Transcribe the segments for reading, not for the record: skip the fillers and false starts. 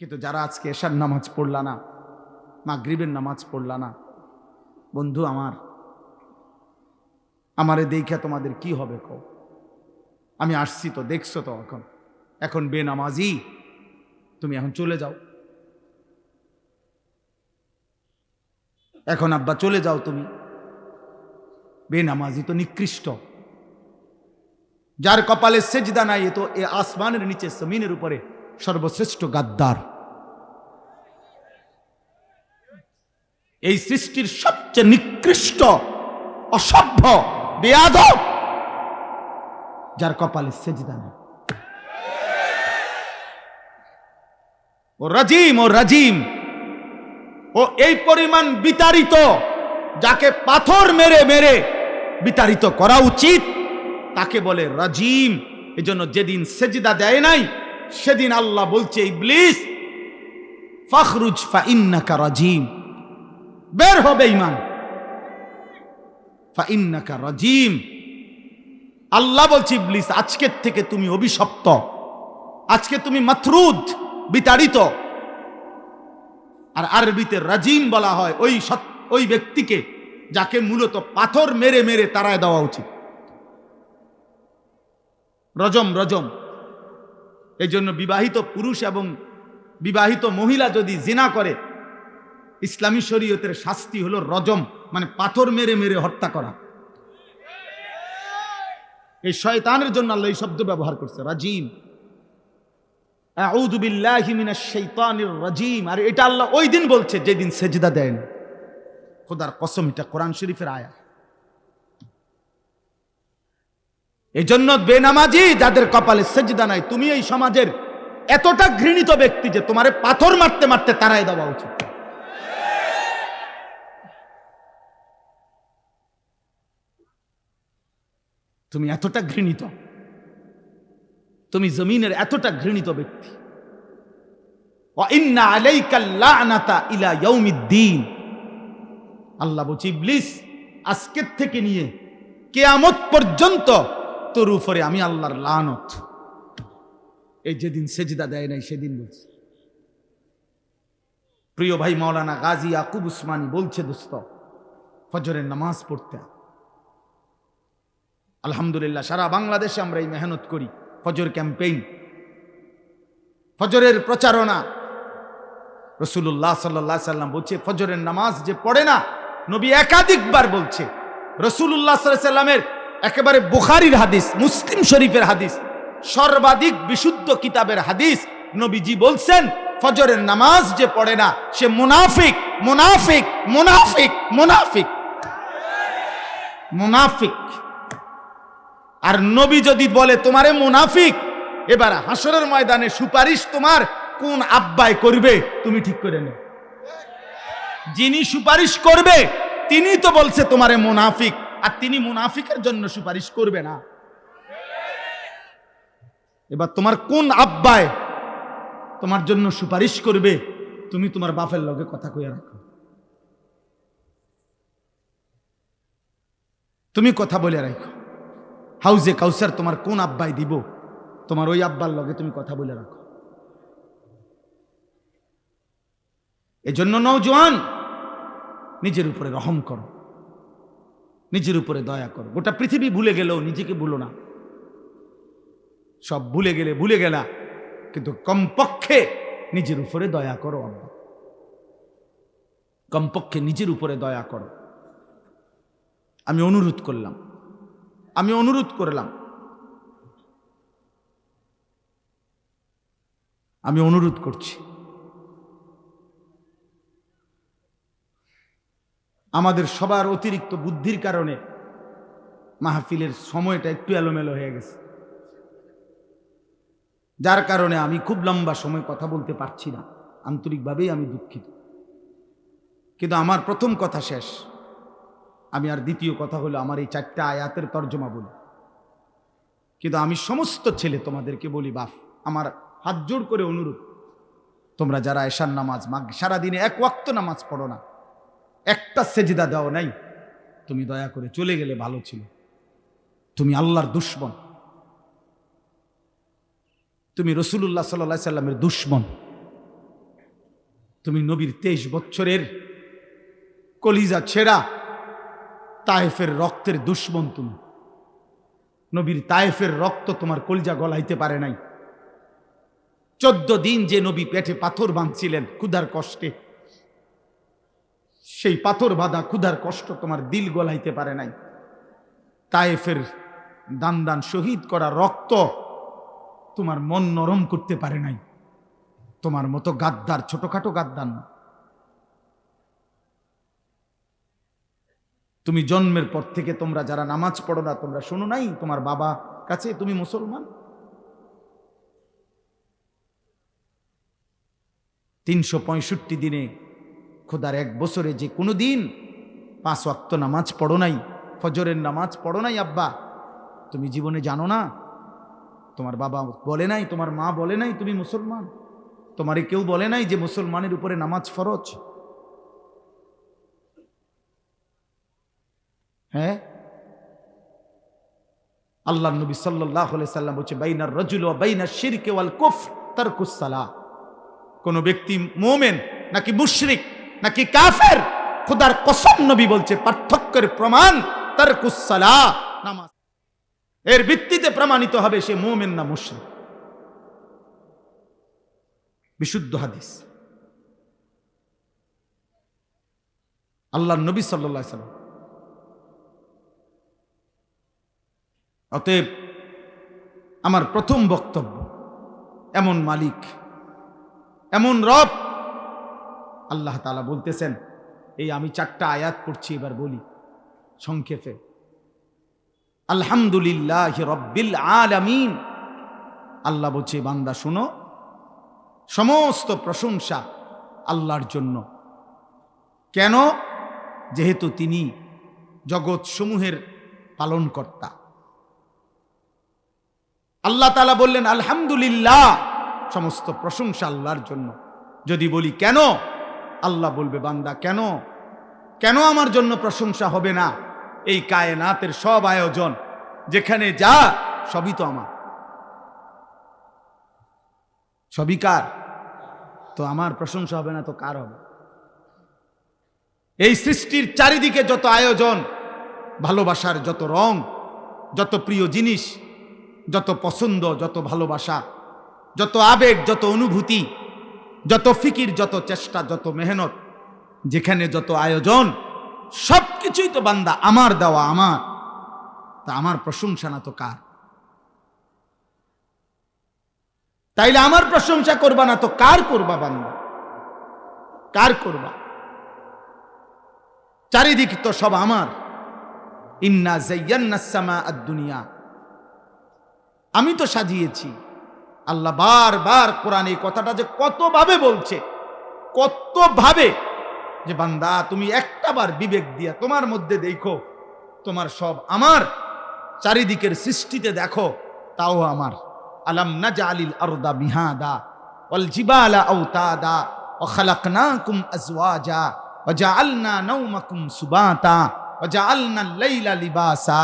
কিন্তু যারা আজকে এশার নামাজ পড়লা না, মাগরিবের নামাজ পড়লা না, বন্ধু আমারে দেখা তোমাদের কি হবে কও? আমি আসছি তো, দেখছো তো, এখন বেনামাজি তুমি এখন চলে যাও, এখন আব্বা চলে যাও তুমি। বেনামাজি তো নিকৃষ্ট, যার কপালে সেজদা নাই, এ তো এ আসমানের নিচে জমিনের উপরে সর্বশ্রেষ্ঠ গাদ্দার। এই সৃষ্টির সবচেয়ে নিকৃষ্ট অসভ্য বেয়াদব, যার কপালে সেজদা নাই। ও রাজিম, ও এই পরিমাণ বিতাড়িত, যাকে পাথর মেরে মেরে বিতাড়িত করা উচিত তাকে বলে রাজিম। এজন্য যেদিন সেজদা দেয় নাই সেদিন আল্লাহ বলছে, ইবলিস ফাখরুজ ফাইন্নাকা রাজিম, বের হবে ঈমান, ফাইন্নাকা রাজিম। আল্লাহ বলছে, ইবলিস আজকের থেকে তুমি অভিশপ্ত, আজকে তুমি মাতরুদ, বিতাড়িত। আর আরবিতে রাজিম বলা হয় ওই ব্যক্তিকে যাকে মূলত পাথর মেরে মেরে তাড়ায় দেওয়া উচিত। রজম। এই জন্য বিবাহিত পুরুষ এবং বিবাহিত মহিলা যদি জিনা করে, ইসলামী শরীয়তের শাস্তি হলো রজম, মানে পাথর মেরে মেরে হত্যা করা। এই শয়তানের জন্য আল্লাহ এই শব্দ ব্যবহার করছে, রাজিম। আউযু বিল্লাহি মিনাশ শাইতানির রাজিম। আর এটা আল্লাহ ওই দিন বলছে যেদিন সেজদা দেন। খোদার কসম, এটা কোরআন শরীফের আয়াত। এই জন্য বেনামাজি যাদের কপালে সেজদা নাই, তুমি এই সমাজের এতটা ঘৃণিত ব্যক্তি যে তোমারে পাথর মারতে মারতে তাড়ায় দেওয়া উচিত। তুমি এতটা ঘৃণিত, তুমি জমিনের এতটা ঘৃণিত ব্যক্তি। ওয়া ইন্না আলাইকাল লা'নাতা ইলা ইয়াউমিদ্দিন। আল্লাহ বলছে, ইবলিস আজকের থেকে নিয়ে কিয়ামত পর্যন্ত তোর উপরে আমি আল্লাহর লানত। এই যেদিন সেজদা দেয় নাই সেদিন বলছে। প্রিয় ভাই মাওলানা গাজী ইয়াকুব উসমানী বলছে, দোস্ত ফজরের নামাজ পড়তে, আলহামদুলিল্লাহ সারা বাংলাদেশে আমরা এই মেহনত করি, ফজর ক্যাম্পেইন, ফজরের প্রচারণা। রাসূলুল্লাহ সাল্লাল্লাহু আলাইহি সাল্লাম বলছে, ফজরের নামাজ যে পড়ে না, নবী একাধিকবার বলছে। রাসূলুল্লাহ সাল্লাল্লাহু আলাইহি সাল্লামের একেবারে বুখারীর হাদিস, মুসলিম শরীফের হাদিস, সর্বাধিক বিশুদ্ধ কিতাবের হাদিস, নবীজি বলছেন, ফজরের নামাজ যে পড়ে না সে মুনাফিক, মুনাফিক, মুনাফিক, মুনাফিক, মুনাফিক। আর নবী যদি বলে তোমারে মুনাফিক, এবার হাসরের ময়দানে সুপারিশ তোমার কোন আব্বায় করবে তুমি ঠিক করে নাও। যিনি সুপারিশ করবে তিনি তো বলছে তোমারে মুনাফিক, আর তিনি মুনাফিকের জন্য সুপারিশ করবে না। এবার তোমার কোন আব্বায় তোমার জন্য সুপারিশ করবে, তুমি তোমার বাপের লগে কথা কইয়া রাখো, তুমি কথা বলে রাখো। হাউজে কাউসার তোমার কোন আব্বাই দিব, তোমার ওই আব্বার লগে তুমি কথা বলে রাখো। এজন্য নওজোয়ান, নিজের উপরে রহম করো, নিজের উপরে দয়া করো। গোটা পৃথিবী ভুলে গেলেও নিজেকে ভুলো না। সব ভুলে গেলে ভুলে গেলা, কিন্তু কমপক্ষে নিজের উপরে দয়া করো আব্বা, কমপক্ষে নিজের উপরে দয়া করো। আমি অনুরোধ করলাম, আমি অনুরোধ করলাম, আমি অনুরোধ করছি, আমাদের সবার অতিরিক্ত বুদ্ধির কারণে মাহফিলের সময়টা একটু এলোমেলো হয়ে গেছে, যার কারণে আমি খুব লম্বা সময় কথা বলতে পারছি না। আন্তরিকভাবেই আমি দুঃখিত, কিন্তু আমার প্রথম কথা শেষ। আমি আর দ্বিতীয় কথা হলো আমার এই 4টা আয়াতের তর্জমা বলি। কিন্তু আমি সমস্ত ছেলে তোমাদেরকে বলি, বাপ আমার হাত জোড় করে অনুরোধ, তোমরা যারা এশার নামাজ সারাদিনে এক ওয়াক্ত নামাজ পড়ো না, একটা সেজদা দাও নাই, তুমি দয়া করে চলে গেলে ভালো ছিল। তুমি আল্লাহর দুশমন, তুমি রাসূলুল্লাহ সাল্লাল্লাহু আলাইহি সাল্লামের দুশমন। তুমি নবীর 23 বছরের কলিজা ছেঁড়া তায়েফের রক্তের দুশ্মন। তুমি নবীর তায়েফের রক্ত তোমার কলিজা গলাইতে পারে নাই। 14 দিন যে নবী পেটে পাথর বাঁধছিলেন ক্ষুধার কষ্টে, সেই পাথর বাঁধা ক্ষুধার কষ্ট তোমার দিল গলাইতে পারে নাই। তায়েফের দান দান শহীদ করা রক্ত তোমার মন নরম করতে পারে নাই। তোমার মতো গাদ্দার ছোটখাটো গাদ্দার না। তুমি জন্মের পর থেকে তোমরা যারা নামাজ পড়ো না, তোমরা শোনো নাই তোমার বাবা কাছে তুমি মুসলমান? 365 দিনে খোদার 1 বছরে যে কোনো দিন 5 ওয়াক্ত নামাজ পড়ো নাই, ফজরের নামাজ পড়ো নাই আব্বা, তুমি জীবনে জানো না? তোমার বাবা বলে নাই, তোমার মা বলে নাই তুমি মুসলমান? তোমারে কেউ বলে নাই যে মুসলমানের উপরে নামাজ ফরজ? হ্যাঁ, আল্লাহর নবী সাল্লাল্লাহু আলাইহি সাল্লাম বলেছে বাইনার রাজুল ওয়া বাইনাশ শিরকি ওয়াল কুফর তারকুস সালাহ। কোন ব্যক্তি মুমিন নাকি মুশরিক নাকি কাফের, খোদার কসম নবী বলছে পার্থক্যের প্রমাণ তারকুস সালাহ, নামাজ। এর ভিত্তিতে প্রমাণিত হবে সে মুমিন না মুশরিক। বিশুদ্ধ হাদিস। আল্লাহর নবী সাল্লাল্লাহু আলাইহি সাল্লাম। অতএব আমার প্রথম বক্তব্য, এমন মালিক, এমন রব আল্লাহ তাআলা বলতেছেন। এই আমি 4টা আয়াত পড়ছি, এবার বলি সংক্ষেপে। আলহামদুলিল্লাহি রাব্বিল আলামিন। আল্লাহ বলছে বান্দা শুনো, সমস্ত প্রশংসা আল্লাহর জন্য। কেন? যেহেতু তিনি জগৎ সমূহের পালনকর্তা। আল্লাহ তাআলা বললেন আলহামদুলিল্লাহ, সমস্ত প্রশংসা আল্লাহর জন্য। যদি বলি কেন, আল্লাহ বলবে বান্দা কেন, কেন আমার জন্য প্রশংসা হবে না? এই কায়নাতের সব আয়োজন যেখানে যা সবই তো আমার, সবই কার? তো আমার প্রশংসা হবে না তো কার হবে? এই সৃষ্টির চারিদিকে যত আয়োজন, ভালোবাসার যত রং, যত প্রিয় জিনিস, যত পছন্দ, যত ভালোবাসা, যত আবেগ, যত অনুভূতি, যত ফিকির, যত চেষ্টা, যত মেহনত, যেখানে যত আয়োজন, সবকিছুই তো বান্দা আমার দেওয়া, আমার। তা আমার প্রশংসা না তো কার? তাইলে আমার প্রশংসা করবা না তো কার করবা বান্দা? কার করবা? চারিদিক তো সব আমার। ইন্না যায়্যানাস সামাআদ দুনিয়া, আমি তো সাজিয়েছি। আল্লাহ বারবার কোরআনে এই কথাটা যে কতভাবে বলছে, কতভাবে, যে বান্দা তুমি একটাবার বিবেক দিয়া তোমার মধ্যে দেখো, তোমার সব আমার। চারিদিকের সৃষ্টিতে দেখো, তাও আমার। আলাম নাজআলিল আরদা মিহাদা ওয়াল জিবালা আওতাদা ওয়া খালাকনাকুম আজওয়াজা ওয়া জাআলনা নাওমাকুম সুবাতা ওয়া জাআলনাল লাইলা লিবাসা।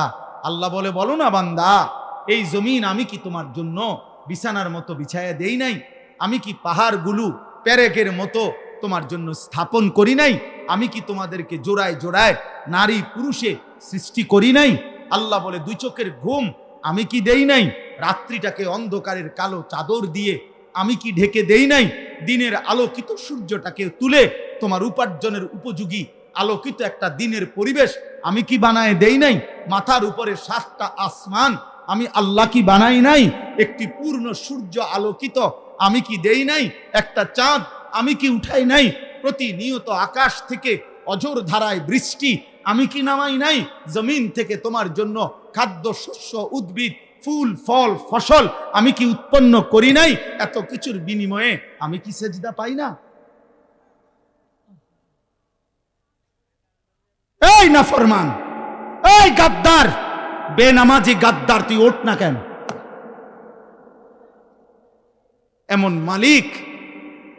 আল্লাহ বলে বলো না বান্দা, এই জমিন আমি কি তোমার জন্য বিছানার মতো বিছায়া দেই নাই? আমি কি পাহাড়গুলো পেরেকের মতো তোমার জন্য স্থাপন করি নাই? আমি কি তোমাদেরকে জোড়ায় জোড়ায় নারী পুরুষে সৃষ্টি করি নাই? আল্লাহ বলে 2 চোখের ঘুম আমি কি দেই নাই? রাত্রিটাকে অন্ধকারের কালো চাদর দিয়ে আমি কি ঢেকে দেই নাই? দিনের আলোকিত সূর্যটাকে তুলে তোমার উপার্জনের উপযোগী আলোকিত একটা দিনের পরিবেশ আমি কি বানায় দেই নাই? মাথার উপরে 7টা আসমান আমি আল্লাহ কি বানাই নাই? একটি পূর্ণ সূর্য আলোকিত আমি কি দেই নাই? একটা চাঁদ আমি কি উঠাই নাই? প্রতিনিয়ত আকাশ থেকে অঝোর ধারায় বৃষ্টি আমি কি নামাই নাই? জমিন থেকে তোমার জন্য খাদ্য, শস্য, উদ্ভিদ, ফুল, ফল, ফসল আমি কি উৎপন্ন করি নাই? এত কিছুর বিনিময়ে আমি কি সেজদা পাই না? এই নাফরমান, এই গাদ্দার, বেনামাজি গাদ্দার, তুই ওঠ না কেন? এমন মালিক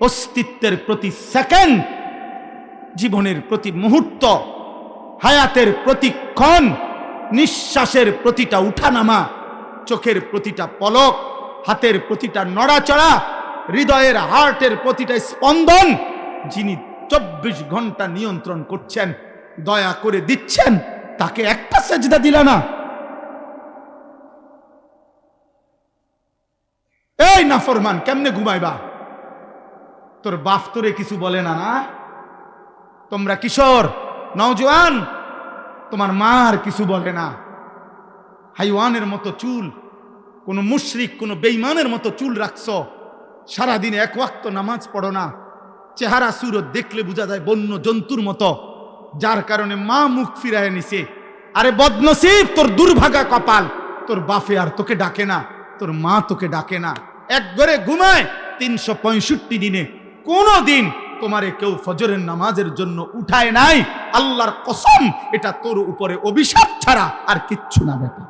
অস্তিত্বের প্রতি সেকেন্ড, জীবনের প্রতি মুহূর্ত, হায়াতের প্রতিক্ষণ, নিঃশ্বাসের প্রতিটা উঠানামা, চোখের প্রতিটা পলক, হাতের প্রতিটা নড়াচড়া, হৃদয়ের হার্টের প্রতিটা স্পন্দন যিনি 24 ঘন্টা নিয়ন্ত্রণ করছেন, দয়া করে দিচ্ছেন, তাকে একটা সেজদা দিলা না? এই নাফরমান, কেমনে ঘুমাইবা? তোর বাপ তোরে কিছু বলে না? না, তোমরা কিশোর নওজোয়ান, তোমার মার কিছু বলে না? হাইওয়ানের মতো চুল, কোন মুশরিক কোন বেঈমানের মতো চুল রাখছো, সারাদিন এক ওয়াক্ত নামাজ পড়ো না, চেহারা সুরত দেখলে বোঝা যায় বন্য জন্তুর মতো, যার কারণে মা মুখ ফিরায় নিছে। আরে বদনসিব, তোর দুর্ভাগা কপাল, তোর বাপে আর তোকে ডাকে না, তোর মা তোকে ডাকে না। এক ঘরে ঘুমায় 365 দিনে কোনো দিন তোমারে কেউ ফজরের নামাজের জন্য উঠায় নাই। আল্লাহর কসম, এটা তোর উপরে অভিশাপ ছাড়া আর কিচ্ছু না বেটা।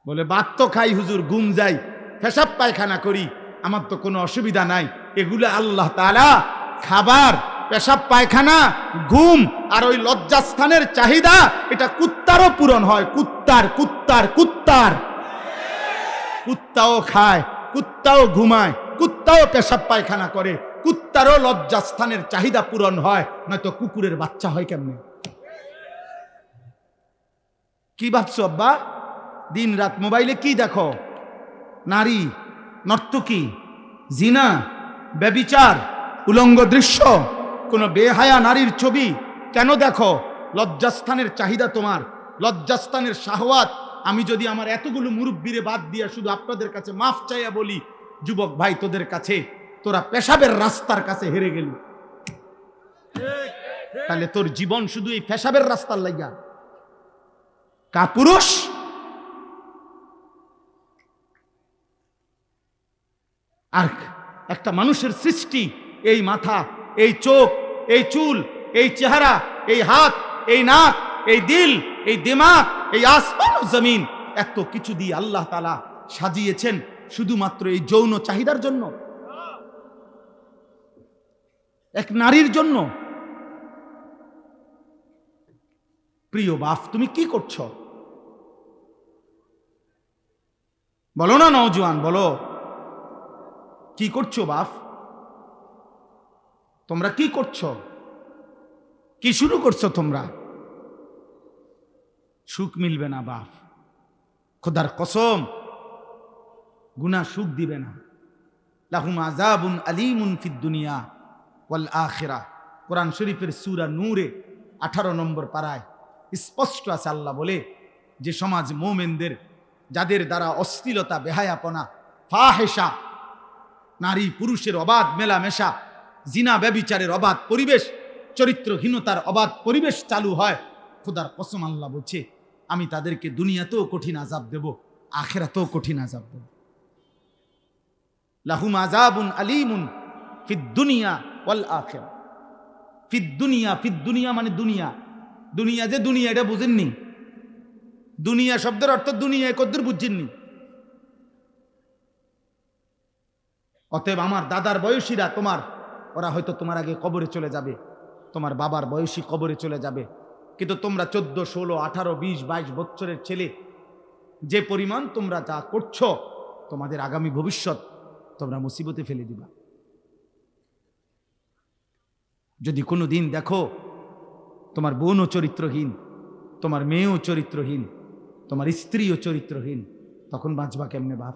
বলে ভাত তো খাই হুজুর, ঘুম যাই, পেশাব পায়খানা করি, আমার তো কোনো অসুবিধা নাই। এগুলো আল্লাহ তাআলা খাবার, পেশাব পায়খানা, ঘুম আর ওই লজ্জাস্থানের চাহিদা, এটা কুত্তারও পূরণ হয়। কুত্তার কুত্তার কুত্তার কুত্তাও খায়, কুত্তাও ঘুমায়, কুত্তাও পেশাব পায়খানা করে, কুত্তারও লজ্জাস্থানের চাহিদা পূরণ হয়, নয়তো কুকুরের বাচ্চা হয় কেমনে? কি ভাবছো আব্বা? দিন রাত মোবাইলে কি দেখো? নারী, নর্তকী, জিনা, ব্যভিচার, উলঙ্গ দৃশ্য, কোন বেহায়া নারীর ছবি কেন দেখো? লজ্জাস্থানের চাহিদা তোমার, লজ্জাস্থানের শাহওয়াত। আমি যদি আমার এতগুলো মুরব্বিরে বাদ দিয়ে শুধু আপনাদের কাছে মাফ চাইয়া বলি, যুবক ভাই, তোদের কাছে তোরা পেশাবের রাস্তার কাছে হেরে গেলি, তাহলে তোর জীবন শুধু এই পেশাবের রাস্তার লাগা। কাপুরুষ, আর একটা মানুষের সৃষ্টি, এই মাথা, এই চোখ, এই চুল, এই চেহারা, এই হাত, এই নাক, এই দিল, এই দিমাগ, এই আসমান ও জমিন, এত কিছু দিয়ে আল্লাহ তাআলা সাজিয়েছেন শুধুমাত্র এই যৌন চাহিদার জন্য, এক নারীর জন্য। প্রিয় বাপ, তুমি কি করছো? বলো না নওজোয়ান, বলো কি করছো বাপ? তোমরা কি করছো? কি শুরু করছো তোমরা? সুখ মিলবে না বাপ, খোদার কসম, গুনাহ সুখ দিবে না। লাহুম আযাবুন আলীমুন ফিদ দুনিয়া ওয়াল আখিরাহ। কোরআন শরীফের সূরা নূরে 18 নম্বর পারায় স্পষ্ট আছে, আল্লাহ বলে যে সমাজ মুমিনদের, যাদের দ্বারা অশ্লীলতা, বেহায়াপনা, ফাহেশা, নারী পুরুষের অবাধ মেলামেশা, জিনা ব্যভিচারের অবাধ পরিবেশ, চরিত্রহীনতার অবাধ পরিবেশ চালু হয়, খোদার কসম আল্লাহ বলছে, আমি তাদেরকে দুনিয়াতেও কঠিন আযাব দেব, আখিরাতেও কঠিন আযাব দেব। লাহুম আযাবুন আলীমুন ফিদ দুনিয়া ওয়াল আখিরাহ। ফিদ দুনিয়া, ফিদ দুনিয়া মানে দুনিয়া, দুনিয়া যে দুনিয়া এটা বুঝেননি? দুনিয়া শব্দের অর্থ দুনিয়া কদ্দুর বুঝছেননি? অতএব আমার দাদার বয়সীরা, ওরা হয়তো তোমার আগে কবরে চলে যাবে, তোমার বাবার বয়সী কবরে চলে যাবে, কিন্তু তোমরা 14, 16, 18, 20, 22 বছরের ছেলে, যে পরিমাণ তোমরা যা করছো, তোমাদের আগামী ভবিষ্যৎ তোমরা মুসিবতে ফেলে দিবা। যদি কোনো দিন দেখো তোমার বোনও চরিত্রহীন, তোমার মেয়েও চরিত্রহীন, তোমার স্ত্রীও চরিত্রহীন, তখন বাঁচবা কেমনে বাপ?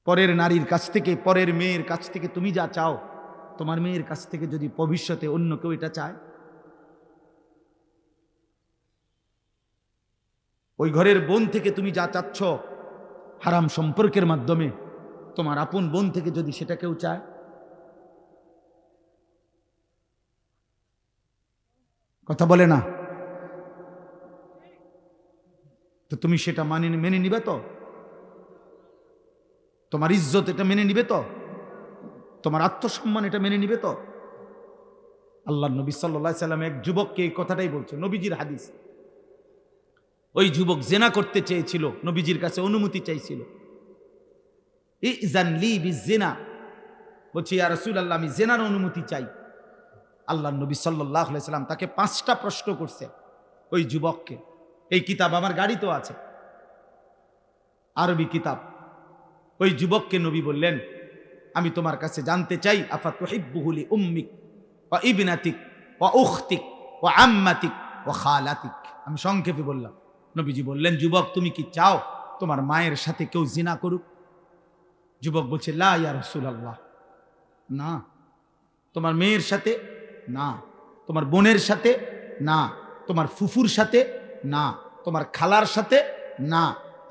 পরের নারীর কাছ থেকে, পরের মেয়ের কাছ থেকে তুমি যা চাও, তোমার মেয়ের কাছ থেকে যদি ভবিষ্যতে অন্য কেউ এটা চায়, ওই ঘরের বোন থেকে তুমি যা চাচ্ছ হারাম সম্পর্কের মাধ্যমে, তোমার আপন বোন থেকে যদি সেটা কেউ চায়, কথা বলে না, তো তুমি সেটা মেনে নিবে তো? তোমার ইজ্জত এটা মেনে নিবে তো? তোমার আত্মসম্মান এটা মেনে নিবে তো? আল্লাহ নবী সাল্লাল্লাহু আলাইহি সাল্লাম এক যুবককে এই কথাটাই বলছে, নবীজির হাদিস। ওই যুবক জেনা করতে চেয়েছিল, নবীজির কাছে অনুমতি চাইছিল। ইযান লি বিজিনা, বলছে ইয়া রাসূলুল্লাহ, আমি জেনার অনুমতি চাই। আল্লাহ নবী সাল্লাল্লাহু আলাইহি সাল্লাম তাকে 5টা প্রশ্ন করছে ওই যুবককে। এই কিতাব আমার গাড়িতেও আছে, আরবি কিতাব, ওই যুবককে নবী বললেন, আমি তোমার কাছে জানতে চাই, আফা তুহিব্বুহু লি উম্মিক ওয়া ইবনাতিক ওয়া উখতিক ওয়া আম্মাতিক ওয়া খালাতিক। আমি সংক্ষেপে বললাম। নবীজি বললেন, যুবক তুমি কি চাও তোমার মায়ের সাথে কেউ জিনা করুক? যুবক বলছে, লা ইয়া রাসূলুল্লাহ, না। তোমার মেয়ের সাথে না, তোমার বোনের সাথে না, তোমার ফুফুর সাথে না, তোমার খালার সাথে না।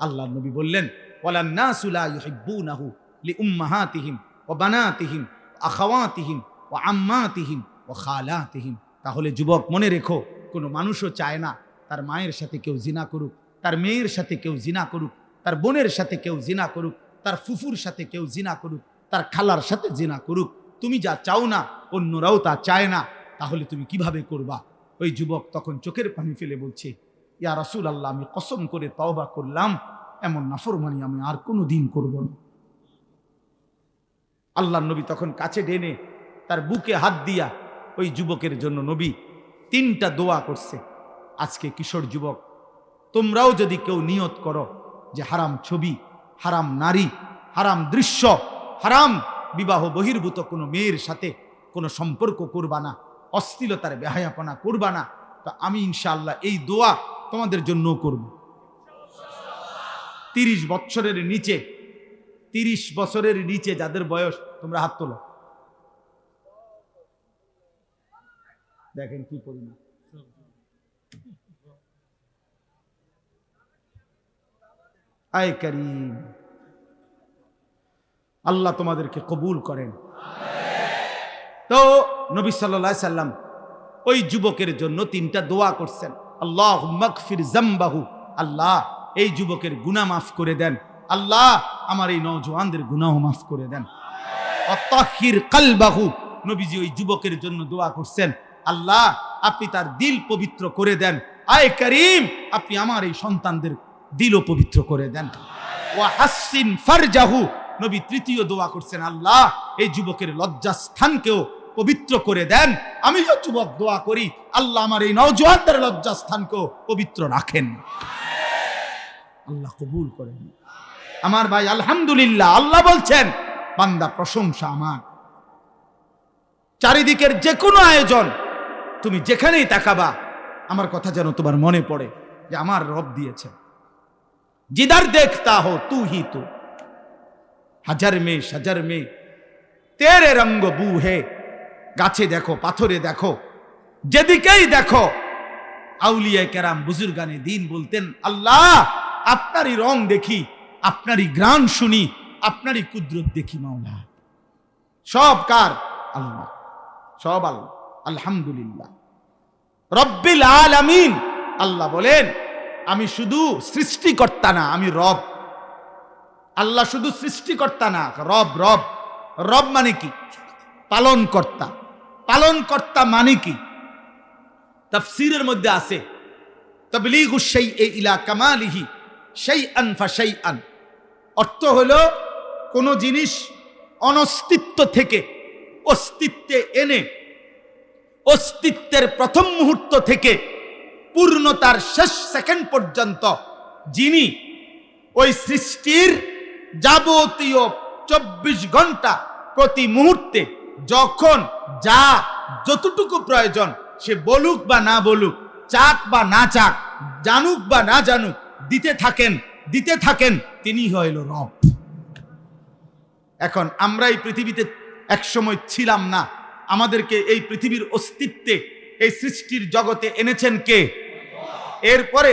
আল্লাহর নবী বললেন, ওয়ালান নাসু লা ইউহিব্বুনাহু লিউম্মাহাতিহিম ওয়া বানাতিহিম আখাওয়াতিহিম ওয়া আম্মাতিহিম ওয়া খালাতিহিম। তাহলে যুবক মনে রেখো, কোনো মানুষও চায় না তার মায়ের সাথে কেউ জিনা করুক, তার মেয়ের সাথে কেউ জিনা করুক, তার বোনের সাথে কেউ জিনা করুক, তার ফুফুর সাথে কেউ জিনা করুক, তার খালার সাথে জিনা করুক। তুমি যা চাও না অন্যরাও তা চায় না, তাহলে তুমি কিভাবে করবা? ওই যুবক তখন চোখের পানি ফেলে বলছে, ইয়া রাসূলুল্লাহ, আমি কসম করে তওবা করলাম, এমন নাফরমানি আমি আর কোনো দিন করব না। আল্লাহর নবী তখন কাছে টেনে তার বুকে হাত দিয়া ওই যুবকের জন্য নবী 3টা দোয়া করছে। আজকে কিশোর যুবক, তোমরাও যদি কেউ নিয়ত করো যে হারাম ছবি, হারাম নারী, হারাম দৃশ্য, হারাম বিবাহ বহির্ভূত কোনো মেয়ের সাথে কোনো সম্পর্ক করবা না, অশ্লীলতার বেহায়াপনা করবা না, তো আমি ইনশাআল্লাহ এই দোয়া তোমাদের জন্য করব। 30 বছরের নিচে, 30 বছরের নিচে যাদের বয়স, তোমরা হাত তোলো। দেখেন কি পরিমাণ। আয় করিম, আল্লাহ তোমাদেরকে কবুল করেন। তো নবী সাল্লাল্লাহু আলাইহি সাল্লাম ওই যুবকের জন্য 3টা দোয়া করছেন। আল্লাহুম্মা গফির যামবাহু, আল্লাহ এই যুবকের গুনাহ মাফ করে দেন, আল্লাহ আমার এই নওজওয়ানদের গুনাহ মাফ করে দেন। ওয়াতাহির কলবাহু, নবীজি ওই যুবকের জন্য দোয়া করছেন, আল্লাহ আপনি তার দিল পবিত্র করে দেন। আয় করিম, আপনি আমার এই সন্তানদের দিলও পবিত্র করে দেন। ওয়া হাসসিন ফারজাহু, নবী 3য় দোয়া করছেন, আল্লাহ এই যুবকের লজ্জাস্থানকেও পবিত্র করে দেন। আমিও যুবক দোয়া করি, আল্লাহ আমার এই নওজওয়ানদের লজ্জাস্থানকেও পবিত্র রাখেন। আল্লাহ কবুল করেন। আমার ভাই আলহামদুলিল্লাহ, আল্লাহ বলছেন, বান্দা প্রশংসা আমার। চারিদিকের যে কোনো আয়োজন, তুমি যেখানেই তাকাবা আমার কথা যেন তোমার মনে পড়ে যে আমার রব দিয়েছে। जिधर देखता हो तू ही तू, হাজার में शजर में तेरे रंग बू है। গাছে দেখো, পাথরে দেখো, যেদিকেই দেখো, আউলিয়া কেরাম বুজুর্গানে দিন বলতেন, আল্লাহ আপনারই রং দেখি, আপনারই গ্রাণ শুনি, আপনারই কুদরত দেখি। মাওলা সব কার? আল্লাহ, সব আল্লাহ। আলহামদুলিল্লাহ রব্বিল আলামিন। আল্লাহ বলেন, আমি শুধু সৃষ্টিকর্তা না, আমি রব। আল্লাহ শুধু সৃষ্টিকর্তা না, রব। রব রব মানে কি? পালন কর্তা। পালন কর্তা মানে কি? তাফসীরের মধ্যে আছে, তাবলীগুশ শাইই ইলা কামালিহি শাইআন ফাশাইআন। অর্থ হলো কোন জিনিস অনস্তিত্ব থেকে অস্তিত্বে এনে, অস্তিত্বের প্রথম মুহূর্ত থেকে পূর্ণতার শেষ সেকেন্ড পর্যন্ত যিনি ওই সৃষ্টির যাবতীয় 24 ঘন্টা প্রতি মুহূর্তে যখন যা যতটুকু প্রয়োজন, সে বলুক বা না বলুক, চাক বা না চাক, জানুক বা না জানুক, দিতে থাকেন, তিনি হইল রব। এখন আমরা এই পৃথিবীতে একসময় ছিলাম না, আমাদেরকে এই পৃথিবীর অস্তিত্বে, এই সৃষ্টির জগতে এনেছেন কে? এরপরে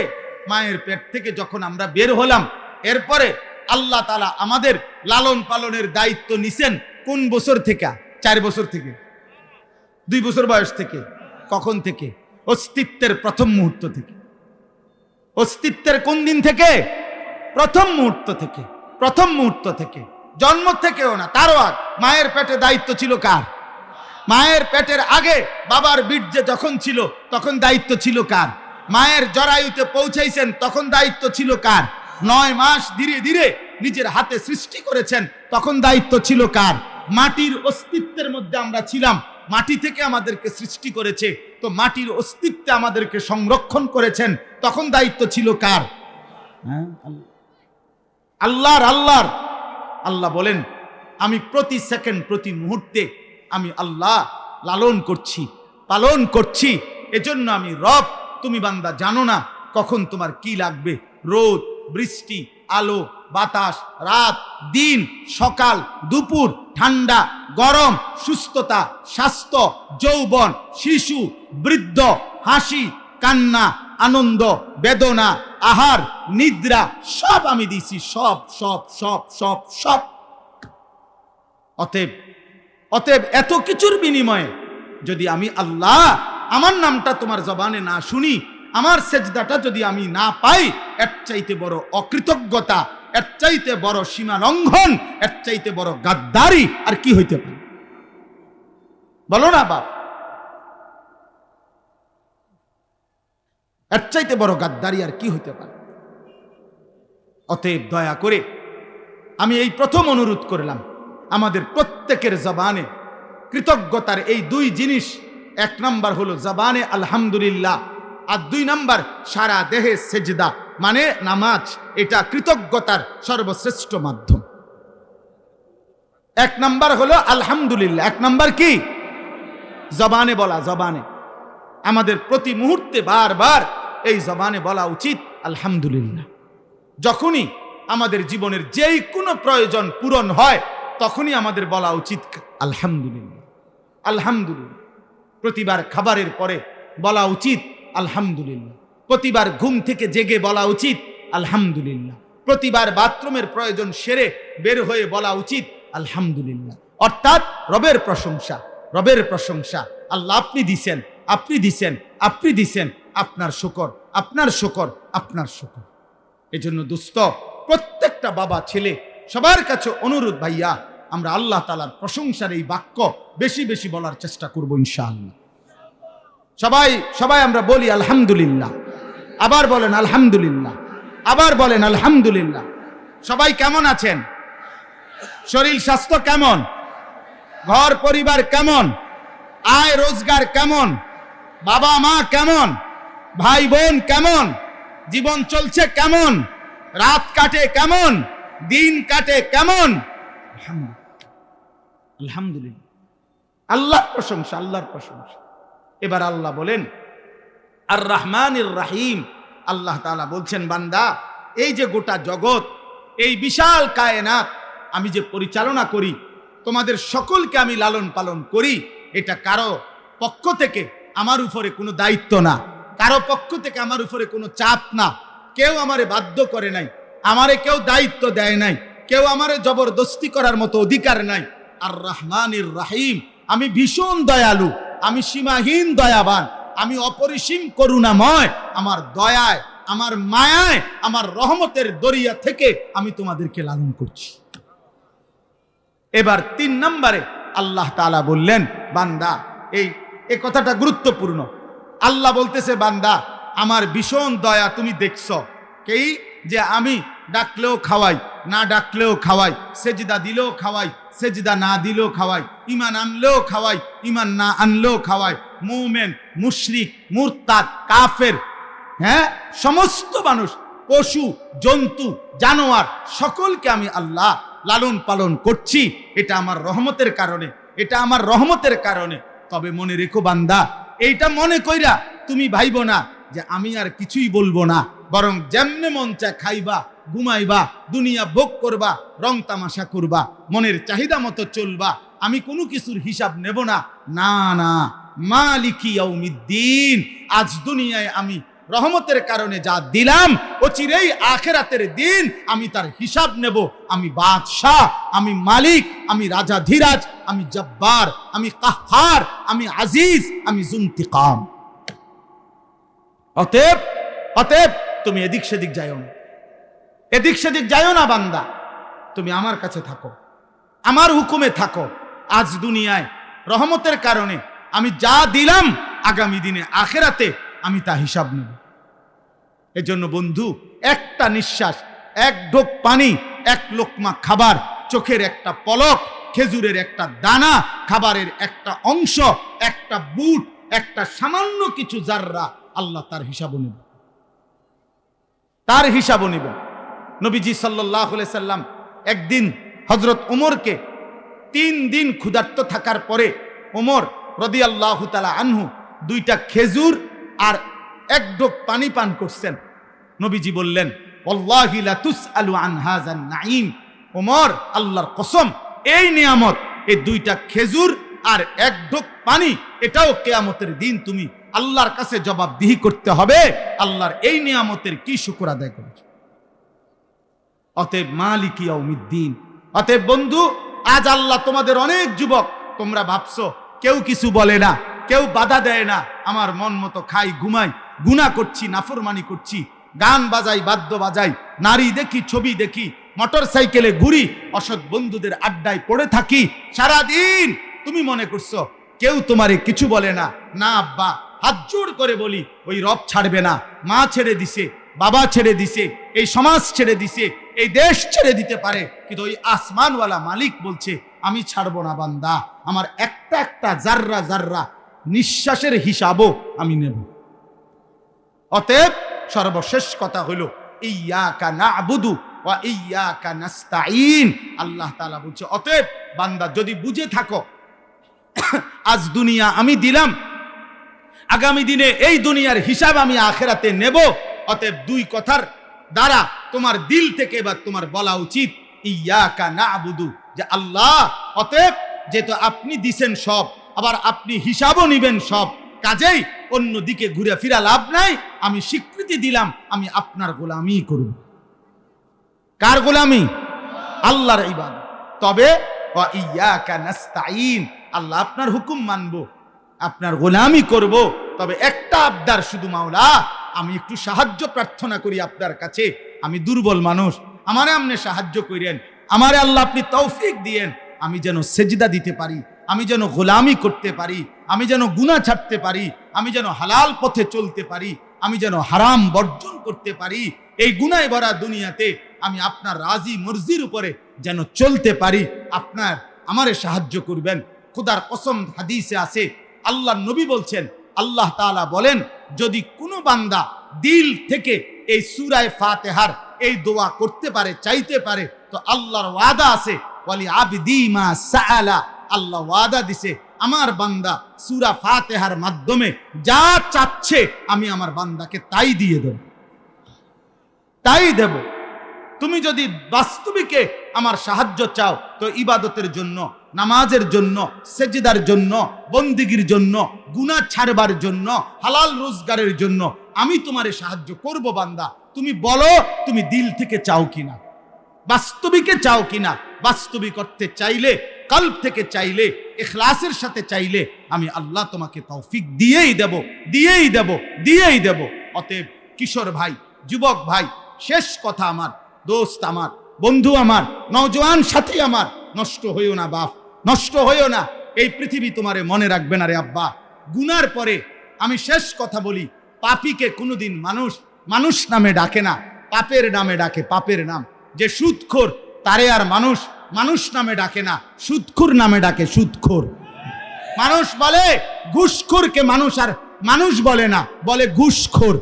মায়ের পেট থেকে যখন আমরা বের হলাম, এরপরে আল্লাহ তাআলা আমাদের লালন পালনের দায়িত্ব নিছেন কোন বছর থেকে? 4 বছর থেকে, 2 বছর বয়স থেকে। কখন থেকে? অস্তিত্বের প্রথম মুহূর্ত থেকে। অস্তিত্বের কোন দিন থেকে? প্রথম মুহূর্ত থেকে। প্রথম মুহূর্ত থেকে, জন্ম থেকেও না, তারও আগ। মায়ের পেটে দায়িত্ব ছিল কার? মায়ের পেটের আগে বাবার বীর্যে যখন ছিল তখন দায়িত্ব ছিল কার? মায়ের জরায়ুতে পৌঁছাইছেন তখন দায়িত্ব ছিল কার? 9 মাস ধীরে ধীরে নিজের হাতে সৃষ্টি করেছেন তখন দায়িত্ব ছিল কার? মাটির অস্তিত্বের মধ্যে আমরা ছিলাম, মাটি থেকে আমাদেরকে সৃষ্টি করেছে, তো মাটির অস্তিত্বে আমাদেরকে সংরক্ষণ করেছেন, তখন দায়িত্ব ছিল কার? আল্লাহর। আল্লাহর আল্লাহ বলেন আমি প্রতি সেকেন্ড প্রতি মুহূর্তে আমি আল্লাহ লালন করছি, পালন করছি। এজন্য আমি রব। তুমি বান্দা জানো না কখন তোমার কি লাগবে। রোদ, বৃষ্টি, আলো, বাতাস, রাত, দিন, সকাল, দুপুর, ঠান্ডা, গরম, সুস্থতা, স্বাস্থ্য, যৌবন, শিশু, বৃদ্ধ, হাসি, কান্না, আনন্দ, বেদনা, আহার, নিদ্রা, সব আমি দিছি। সব সব সব সব সব। অতএব এত কিছুর বিনিময়ে যদি আমি আল্লাহ আমার নামটা তোমার জবানে না শুনি, আমার সেজদাটা যদি আমি না পাই, এর চাইতে বড় অকৃতজ্ঞতা, এর চাইতে বড় সীমা লঙ্ঘন, এর চাইতে বড় গাদ্দারি আর কি হইতে পারে? বলো না বাপ। এর চাইতে বড় গাদ্দারি আর কি হইতে পারে? অতএব দয়া করে আমি এই প্রথম অনুরোধ করলাম, আমাদের প্রত্যেকের জবানে কৃতজ্ঞতার এই দুই জিনিস, এক নাম্বার হলো জবানে আলহামদুলিল্লাহ, আর দুই নাম্বার সারা দেহে সেজদা মানে নামাজ। এটা কৃতজ্ঞতার সর্বশ্রেষ্ঠ মাধ্যম। এক নাম্বার হলো আলহামদুলিল্লাহ। এক নাম্বার কি? জবানে বলা। জবানে আমাদের প্রতি মুহূর্তে বারবার এই জবানে বলা উচিত আলহামদুলিল্লাহ। যখনই আমাদের জীবনের যেই কোনো প্রয়োজন পূরণ হয় তখনই আমাদের বলা উচিত আলহামদুলিল্লাহ, আলহামদুলিল্লাহ। প্রতিবার খাবারের পরে বলা উচিত আলহামদুলিল্লাহ। প্রতিবার ঘুম থেকে জেগে বলা উচিত আলহামদুলিল্লাহ। প্রতিবার বাথরুমের প্রয়োজন সেরে বের হয়ে বলা উচিত আলহামদুলিল্লাহ। অর্থাৎ রবের প্রশংসা, রবের প্রশংসা। আল্লাহ আপনি দিছেন, আপনি দিছেন, আপনি দিছেন, আপনার শুকর, আপনার শুকর, আপনার শুকর। এজন্য দোস্ত, প্রত্যেকটা বাবা ছেলে সবার কাছে অনুরোধ, ভাইয়া আমরা আল্লাহ তাআলার প্রশংসার এই বাক্য বেশি বেশি বলার চেষ্টা করব ইনশাআল্লাহ। সবাই সবাই আমরা বলি আলহামদুলিল্লাহ। আবার বলেন আলহামদুলিল্লাহ, আবার বলেন আলহামদুলিল্লাহ। সবাই কেমন আছেন? শরীর স্বাস্থ্য কেমন? ঘর পরিবার কেমন? আয় রোজগার কেমন? বাবা মা কেমন? ভাই বোন কেমন? জীবন চলছে কেমন? রাত কাটে কেমন? দিন কাটে কেমন? আলহামদুলিল্লাহ। আল্লাহর প্রশংসা, আল্লাহর প্রশংসা। এবার আল্লাহ বলেন আর রহমানির রহিম। আল্লাহ তাআলা বলছেন, বান্দা এই যে গোটা জগৎ, এই বিশাল কায়নাত আমি যে পরিচালনা করি, তোমাদের সকলকে আমি লালন পালন করি, এটা কারো পক্ষ থেকে আমার উপরে কোনো দায়িত্ব না, কারো পক্ষ থেকে আমার উপরে কোনো চাপ না। কেউ আমারে বাধ্য করে নাই, আমারে কেউ দায়িত্ব দেয় নাই, কেউ আমারে জবরদস্তি করার মতো অধিকার নাই। আর রহমানির রহিম, আমি ভীষণ দয়ালু, আমি সীমাহীন দয়াবান, আমি অপরিসীম করুণাময়। আমার দয়ায়, আমার মায়ায়, আমার রহমতের দরিয়া থেকে আমি তোমাদেরকে লালন করছি। এবার 3 নম্বরে আল্লাহ তাআলা বললেন, বান্দা এই কথাটা গুরুত্বপূর্ণ। আল্লাহ বলতেছে, বান্দা আমার ভীষণ দয়া তুমি দেখছো কি, যে আমি ডাকলেও খাওয়াই, না ডাকলেও খাওয়াই, সেজদা দিলেও খাওয়াই, সেজদা না দিলেও খাওয়াই, ঈমান আনলেও খাওয়াই, ঈমান না আনলেও খাওয়াই, মুমিন, মুশরিক, মুরতাদ, কাফের, হ্যাঁ সমস্ত মানুষ, পশু, জন্তু, জানোয়ার সকলকে আমি আল্লাহ লালন পালন করছি। এটা আমার রহমতের কারণে, এটা আমার রহমতের কারণে। তবে মনে রেখো বান্দা, এইটা মনে কইরা তুমি ভাইব না যে আমি আর কিছুই বলবো না, বরং যেমনে মন চায় খাইবা, ঘুমাইবা, দুনিয়া ভোগ করবা, রং তামাশা করবা, মনের চাহিদা মতো চলবা, আমি কোনো কিছুর হিসাব নেব না। না না, মালিকি ইয়াউমিদ্দিন, আজ দুনিয়ায় আমি রহমতের কারণে যা দিলাম, অচিরেই আখিরাতের দিন আমি তার হিসাব নেব। আমি বাদশাহ, আমি মালিক, আমি রাজাধিরাজ, আমি জব্বার, আমি কাহ্হার, আমি আজিজ, আমি যুনতিকাম। অতএব তুমি এদিক সেদিক যাইও না, এদিক সেদিক যাইও না বান্দা, তুমি আমার কাছে থাকো, আমার হুকুমে থাকো। আজ দুনিয়ায় রহমতের কারণে আমি যা দিলাম, আগামী দিনে আখিরাতে আমি তা হিসাব নেব। এজন্য বন্ধু, একটা নিঃশ্বাস, এক ঢোক পানি, এক লোকমা খাবার, চোখের একটা পলক, খেজুরের একটা দানা, খাবারের একটা অংশ, একটা বুট, একটা সামান্য কিছু জাররা, আল্লাহ তার হিসাবও নেবে, তার হিসাবও নেবে। নবীজি সাল্লাল্লাহু আলাইহি সাল্লাম একদিন হযরত ওমরকে 3 দিন ক্ষুধার্ত থাকার পরে ওমর রাদিয়াল্লাহু তাআলা আনহু 2টা খেজুর আর 1 ঢোক পানি পান করছেন। নবীজি বললেন, ওয়াল্লাহি লা তুসআলু আন হাযান নাঈম, ওমর আল্লাহর কসম, এই নিয়ামত, এই 2টা খেজুর আর 1 ঢোক পানি, এটাও কিয়ামতের দিন তুমি আল্লাহর কাছে জবাবদিহি করতে হবে। আল্লাহর এই নিয়ামতের কি শুকর আদায় করেছ? অতএব মালিক ইয়াউমিদ্দিন, অতএব বন্ধু, আজ আল্লাহ তোমাদের অনেক যুবক, তোমরা ভাবছো কেউ কিছু বলে না, কেউ বাধা দেয় না, আমার মন মতো খাই, ঘুমাই, গুনাহ করছি, নাফরমানি করছি, গান বাজাই, বাদ্য বাজাই, নারী দেখি, ছবি দেখি, মোটর সাইকেলে ঘুরি, অসৎ বন্ধুদের আড্ডায় পড়ে থাকি সারাদিন। তুমি মনে করছো কেউ তোমারে কিছু বলে না? না আব্বা, হাত জোড় করে বলি, ওই রব ছাড়বে না। মা ছেড়ে দিছে, বাবা ছেড়ে দিছে, এই সমাজ ছেড়ে দিছে, এই দেশ ছেড়ে দিতে পারে, কিন্তু ওই আসমানওয়ালা মালিক বলছে আমি ছাড়বো না বান্দা, আমার একটা একটা জাররা জাররা নিঃশ্বাসের হিসাবও আমি নেব। অতএব সর্বশেষ কথা হলো ইয়্যাকা না'বুদু ওয়া ইয়্যাকা নাস্তাঈন। আল্লাহ তাআলা বলছে, অতএব বান্দা যদি বুঝে থাকো আজ দুনিয়া আমি দিলাম, আগামী দিনে এই দুনিয়ার হিসাব আমি আখিরাতে নেব, অতএব 2 কথার দ্বারা তোমার দিল থেকে এবার তোমার বলা উচিত ইয়্যাকা না'বুদু, যে আল্লাহ, অতএব যেহেতু আপনি দিছেন সব, আবার আপনি হিসাবও নিবেন সব, কাজেই অন্য দিকে ঘুরে ফিরা লাভ নাই। আমি স্বীকৃতি দিলাম আমি আপনার গোলামি করব। কার গোলামি? আল্লাহর ইবাদত। তবে ওয়া ইয়্যাকা নাস্তাঈন, আল্লাহ আপনার হুকুম মানবো, আপনার গোলামি করব, তবে একটা আবদার শুধু, মাওলা আমি একটু সাহায্য প্রার্থনা করি আপনার কাছে, আমি দুর্বল মানুষ, আমারে আপনি সাহায্য করেন, আমারে আল্লাহ আপনি তৌফিক দিয়েন, আমি যেন সেজদা দিতে পারি, আমি যেন গোলামি করতে পারি, আমি যেন গুনাহ ছাড়তে পারি, আমি যেন হালাল পথে চলতে পারি, আমি যেন হারাম বর্জন করতে পারি, এই গুনাহে ভরা দুনিয়াতে আমি আপনার রাজি মর্জির উপরে যেন চলতে পারি, আপনার আমারে সাহায্য করবেন। খোদার কসম, হাদিসে আছে, আল্লাহ নবী বলছেন, আল্লাহ তাআলা বলেন, যদি কোনো বান্দা দিল থেকে এই সূরা ফাতিহার এই দোয়া করতে পারে, চাইতে পারে, তো আল্লাহর ওয়াদা আছে, ওয়ালি আবদি মা সাআলা, আল্লাহ ওয়াদা দিছে আমার বান্দা সূরা ফাতিহার মাধ্যমে যা চাচ্ছে আমি আমার বান্দাকে তাই দিয়ে দেব, তাই দেব। তুমি যদি বাস্তবিকে আমার সাহায্য চাও, তো ইবাদতের জন্য, নামাজের জন্য, সেজদার জন্য, বন্দিগির জন্য, গুনাহ ছাড়বার জন্য, হালাল রোজগারের জন্য আমি তোমারে সাহায্য করব বান্দা। তুমি বলো তুমি দিল থেকে চাও কিনা, বাস্তবিকে চাও কিনা। বাস্তবিক করতে চাইলে, কলব থেকে চাইলে, ইখলাসের সাথে চাইলে আমি আল্লাহ তোমাকে তৌফিক দিয়েই দেব, দিয়েই দেব, দিয়েই দেব। অতএব কিশোর ভাই, যুবক ভাই, শেষ কথা আমার, দোস্ত আমার, বন্ধু আমার, নওজোয়ান সাথী আমার, নষ্ট হইও না বাপ, নষ্ট হইও না। এই পৃথিবী তোমারে মনে রাখবে না রে আব্বা। গুনার পরে আমি শেষ কথা বলি, পাপীকে কোনোদিন মানুষ মানুষ নামে ডাকে না, পাপের নামে ডাকে, পাপের নাম। যে সুদখোর তারে আর মানুষ মানুষ নামে ডাকে না, সুদখোর নামে ডাকে, সুদখোর। মানুষ বলে ঘুষখোরকে মানুষ আর মানুষ বলে না, বলে ঘুষখোর।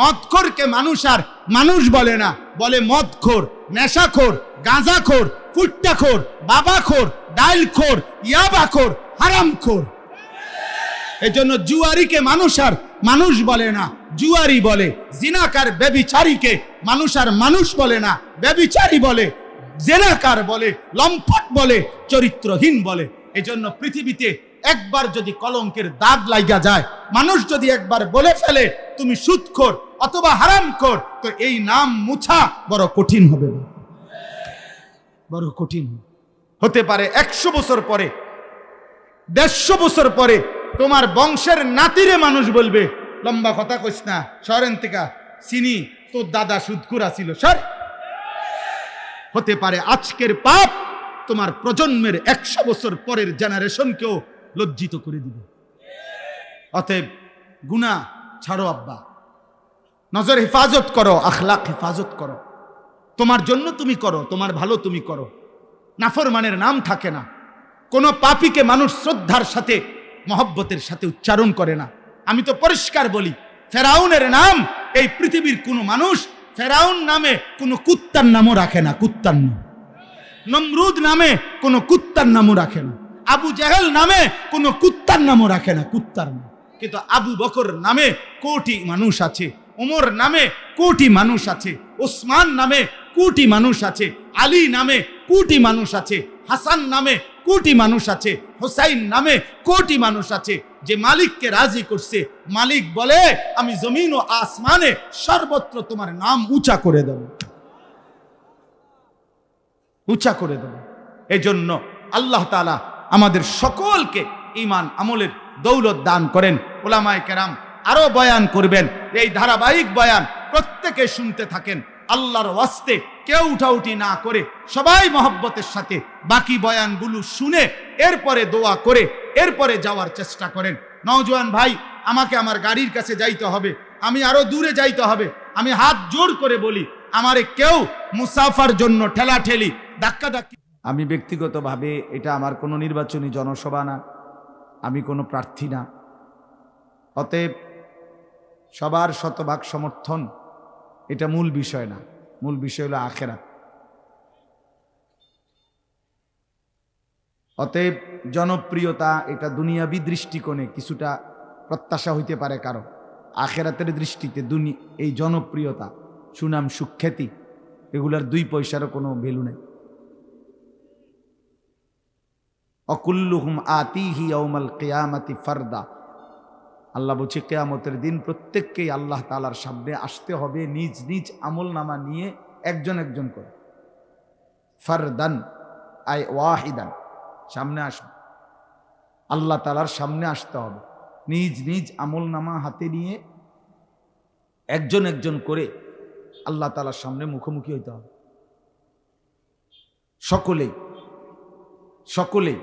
মদখোরকে মানুষ আর মানুষ বলে না, বলে মদখোর, নেশাখোর, গাঁজাখোর, ফুট্টাখোর, বাবাখোর, ডাইলখোর, ইয়াবাখোর, হারামখোর। এজন্য জুয়ারিকে মানুষ আর মানুষ বলে না, জুয়ারি বলে। জিনাকার ব্যভিচারীকে মানুষ আর মানুষ বলে না, ব্যভিচারী বলে, জেনাকার বলে, লম্পট বলে, চরিত্রহীন বলে। এজন্য পৃথিবীতে একবার যদি কলঙ্কের দাগ লাগা যায়, মানুষ যদি একবার বলে ফেলে তুমি সুদখোর অথবা হারামখোর, তো এই নাম মুছা বড় কঠিন হবে, বড় কঠিন হতে পারে। 100 বছর পরে, 150 বছর পরে তোমার বংশের নাতিরে মানুষ বলবে, লম্বা কথা কইস না, শহরের থেকে চিনি, তোর দাদা সুদখোর ছিল, সর। হতে পারে আজকের পাপ তোমার প্রজন্মের 100 বছর পরের জেনারেশনকেও লজ্জিত করে দিবে। অতএব গুনাহ ছাড়ো আব্বা, নজর হেফাজত করো, আখলাক হেফাজত করো। তোমার জন্য তুমি করো, তোমার ভালো তুমি করো। নাফরমানের নাম থাকে না। কোনো পাপীকে মানুষ শ্রদ্ধার সাথে, মহব্বতের সাথে উচ্চারণ করে না। আমি তো পরিষ্কার বলি, ফেরাউনের নাম এই পৃথিবীর কোনো মানুষ ফেরাউন নামে কোনো কুত্তার নামও রাখে না, কুত্তার নাম। নমরুদ নামে কোনো কুত্তার নামও রাখে না, আবু জাহেল নামে কোনো কুত্তার নামও রাখে না, কুত্তার নাম। কিন্তু আবু বকর নামে কোটি মানুষ আছে, ওমর নামে কোটি মানুষ আছে, ওসমান নামে কোটি মানুষ আছে, আলী নামে কোটি মানুষ আছে, হাসান নামে কোটি মানুষ আছে, হুসাইন নামে কোটি মানুষ আছে। যে মালিককে রাজি করছে, মালিক বলে আমি জমিন ও আসমানে সর্বত্র তোমার নাম উঁচা করে দেব, উঁচা করে দেব। এজন্য আল্লাহ তাআলা আমাদের সকলকে ঈমান আমলের দৌলত দান করেন। উলামায়ে কেরাম আরো বয়ান করবেন, এই ধারাবাহিক বয়ান প্রত্যেকে শুনতে থাকেন। আল্লাহর ওয়াস্তে কেউ উঠাউঠি না করে সবাই মহব্বতের সাথে বাকি বয়ানগুলো শুনে এরপরে দোয়া করে এরপরে যাওয়ার চেষ্টা করেন। নওজোয়ান ভাই, আমাকে আমার গাড়ির কাছে যাইতে হবে, আমি আরো দূরে যাইতে হবে। আমি হাত জোর করে বলি, আমারে কেউ মুসাফার জন্য ঠেলাঠেলি ধাক্কাধাক্কি। আমি ব্যক্তিগতভাবে, এটা আমার কোনো নির্বাচনী জনসভা না, আমি কোনো প্রার্থী না, অতএব সবার শতভাগ সমর্থন এটা মূল বিষয় না। মূল বিষয় হলো আখিরাত। অতএব জনপ্রিয়তা এটা দুনিয়াবী দৃষ্টিকোণে কিছুটা প্রত্যাশা হইতে পারে কারো, আখিরাতের দৃষ্টিতে এই জনপ্রিয়তা, সুনাম, সুখ্যাতি এগুলার 2 পয়সারও কোনো ভ্যালু নেই। অকুল্লুহুম আতিহি ইয়াউমাল কিয়ামাতি ফারদা। আল্লাহ বলছে কিয়ামতের দিন প্রত্যেককেই আল্লাহ তাআলার সামনে আসতে হবে নিজ নিজ আমল নামা নিয়ে, একজন একজন করে। ফারদান আই ওয়াহিদান, সামনে আসবে, আল্লাহ তাআলার সামনে আসতে হবে নিজ নিজ আমল নামা হাতে নিয়ে, একজন একজন করে আল্লাহ তাআলার সামনে মুখোমুখি হইতে হবে। সকলেই সকলেই।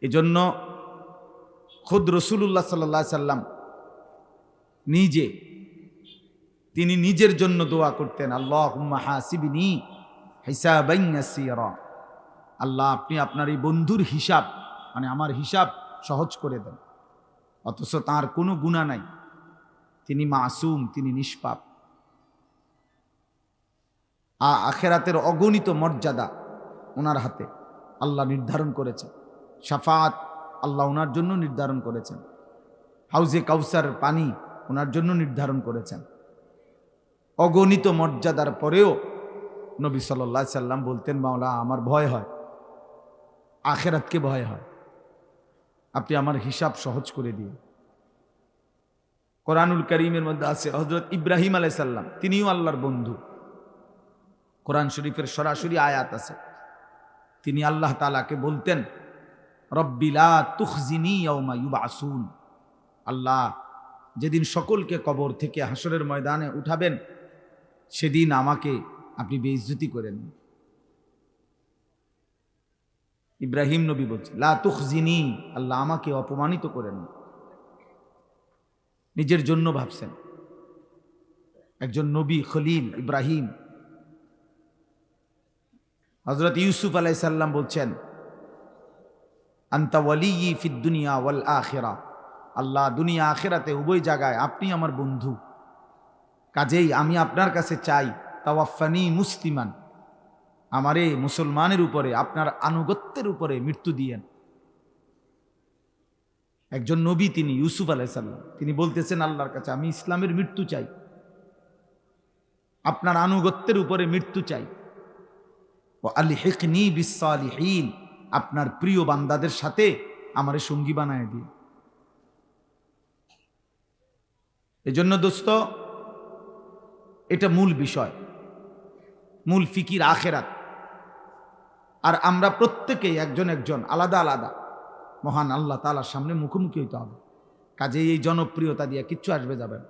এজন্য খুদ রাসূলুল্লাহ সাল্লাল্লাহু আলাইহি সাল্লাম নিজে, তিনি নিজের জন্য দোয়া করতেন, আল্লাহুম্মা হাসিবনি হিসাবান ইয়াসীরা। আল্লাহ, আপনি আপনার এই বন্ধুর হিসাব, মানে আমার হিসাব সহজ করে দেন। অথচ তার কোনো গুনাহ নাই, তিনি মাসুম, তিনি নিষ্পাপ। আখিরাতের অগণিত মর্যাদা ওনার হাতে আল্লাহ নির্ধারণ করেছেন। শাফাত আল্লাহ ওনার জন্য নির্ধারণ করেছেন। হাউজে কাউসার পানি ওনার জন্য নির্ধারণ করেছেন। অগণিত মর্যাদার পরেও নবী সাল্লাল্লাহু আলাইহি সাল্লাম বলতেন, মাওলা আমার ভয় হয়, আখিরাতকে ভয় হয়, আপনি আমার হিসাব সহজ করে দিন। কোরআনুল কারীমের মধ্যে আছে হযরত ইব্রাহিম আলাইহিস সালাম, তিনিও আল্লাহর বন্ধু। কোরআন শরীফের সরাসরি আয়াত আছে, তিনি আল্লাহ তাআলাকে বলতেন, রব্বি লা তুখজিনি ইয়াউমা ইউবআসুন। আল্লাহ, যেদিন সকলকে কবর থেকে হাসরের ময়দানে উঠাবেন সেদিন আমাকে আপনি বেইজ্জতি করেন। ইব্রাহিম নবী বলছেন, লা তুখজিনি, আল্লাহ আমাকে অপমানিত করেন। নিজের জন্য ভাবছেন। একজন নবী খলিল ইব্রাহিম। হযরত ইউসুফ আলাইহিস সালাম বলছেন, আনতা ওয়ালিয়্যি ফিদ দুনিয়া ওয়াল আখিরা। আল্লাহ, দুনিয়া আখিরাতে উভয় জায়গায় আপনি আমার বন্ধু, কাজেই আমি আপনার কাছে চাই তাওয়াফানি মুসলিমান, আমারে মুসলমানের উপরে আপনার আনুগত্যের উপরে মৃত্যু দিয়েন। একজন নবী তিনি ইউসুফ আলাইহিস সালাম, তিনি বলতেছেন আল্লাহর কাছে, আমি ইসলামের মৃত্যু চাই, আপনার আনুগত্যের উপরে মৃত্যু চাই। ও আলহিকনি বিসসালিহিন, আপনার প্রিয় বান্দাদের সাথে আমারে সঙ্গী বানায় দিয়ে। এজন্য দোস্ত, এটা মূল বিষয়, মূল ফিকির আখিরাত। আর আমরা প্রত্যেকেই একজন একজন আলাদা আলাদা মহান আল্লাহ তাআলার সামনে মুখোমুখি হইতে হবে। কাজেই এই জনপ্রিয়তা দিয়ে কিচ্ছু আসবে যাবে না।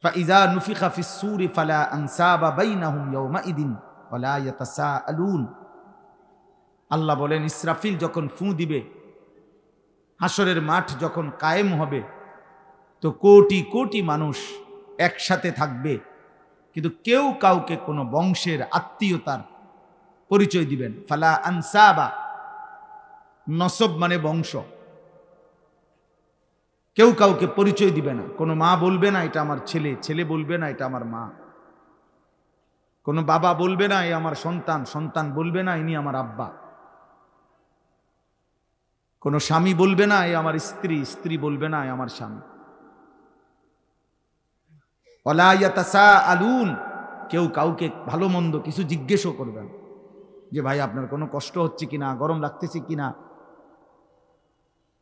ফাইযা নুফিখা ফিস সূরি ফালা আনসাবা বাইনাহুম ইয়াওমাইদিন ওয়ালা ইয়াতাসাআলুন। আল্লাহ বলেন, ইসরাফিল যখন ফু দিবে, হাসরের মাঠ যখন কায়েম হবে, তো কোটি কোটি মানুষ একসাথে থাকবে, কিন্তু কেউ কাউকে কোনো বংশের আত্মীয়তার পরিচয় দিবেন। ফালা আনসাবা, নসব মানে বংশ, কেউ কাউকে পরিচয় দিবে না। কোনো মা বলবে না এটা আমার ছেলে, ছেলে বলবে না এটা আমার মা। কোনো বাবা বলবে না এ আমার সন্তান, সন্তান বলবে না ইনি আমার আব্বা। কোনো স্বামী বলবে না এ আমার স্ত্রী, স্ত্রী বলবে না এ আমার স্বামী। ওয়ালা ইয়াতাসাআলুন, কেউ কাউকে ভালো মন্দ কিছু জিজ্ঞেসও করবে না, যে ভাই আপনার কোনো কষ্ট হচ্ছে কিনা, গরম লাগতেছে কিনা,